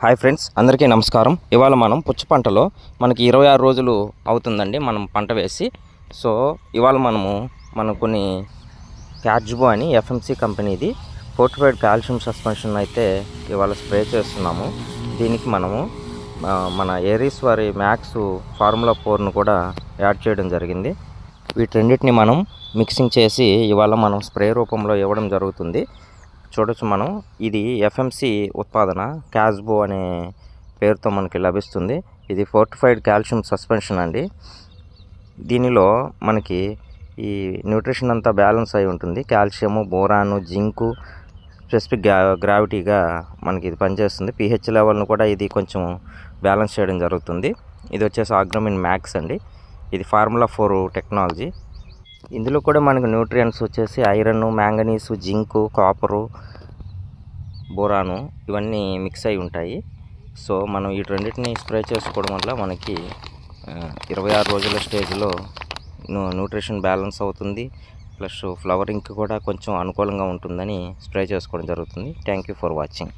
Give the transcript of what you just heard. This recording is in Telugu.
హాయ్ ఫ్రెండ్స్, అందరికీ నమస్కారం. ఇవాళ మనం పుచ్చ పంటలో మనకి 26 రోజులు అవుతుందండి మనం పంట వేసి. సో ఇవాళ మనం కొన్ని క్యాడ్జ్బో అని ఎఫ్ఎంసి కంపెనీది ఫోర్టిఫైడ్ కాల్షియం సస్పెన్షన్ అయితే ఇవాళ స్ప్రే చేస్తున్నాము. దీనికి మన ఏరీస్ వారి మ్యాక్స్ ఫార్ములా 4ను కూడా యాడ్ చేయడం జరిగింది. వీటన్నిటిని మనం మిక్సింగ్ చేసి ఇవాళ మనం స్ప్రే రూపంలో ఇవ్వడం జరుగుతుంది. చూడొచ్చు, ఇది ఎఫ్ఎంసి ఉత్పాదన క్యాడ్జ్బో అనే పేరుతో మనకి లభిస్తుంది. ఇది ఫోర్టిఫైడ్ కాల్షియం సస్పెన్షన్ అండి. దీనిలో మనకి ఈ న్యూట్రిషన్ అంతా బ్యాలెన్స్ అయి ఉంటుంది. కాల్షియము, బోరాను, జింకు, స్పెసిఫిక్ గ్రావిటీగా మనకి ఇది పనిచేస్తుంది. pH లెవెల్ను కూడా ఇది కొంచెం బ్యాలెన్స్ చేయడం జరుగుతుంది. ఇది వచ్చేసి ఆగ్రోమిన్ మ్యాక్స్ అండి. ఇది ఫార్ములా 4 టెక్నాలజీ. ఇందులో కూడా మనకు న్యూట్రియంట్స్ వచ్చేసి ఐరన్, మ్యాంగనీసు, జింకు, కాపరు, బోరాను ఇవన్నీ మిక్స్ అయి ఉంటాయి. సో మనం ఈ రెండింటిని స్ప్రే చేసుకోవడం వల్ల మనకి 26 రోజుల స్టేజ్లో న్యూట్రిషన్ బ్యాలెన్స్ అవుతుంది. ప్లస్ ఫ్లవరింగ్కి కూడా కొంచెం అనుకూలంగా ఉంటుందని స్ప్రే చేసుకోవడం జరుగుతుంది. Thank you for watching.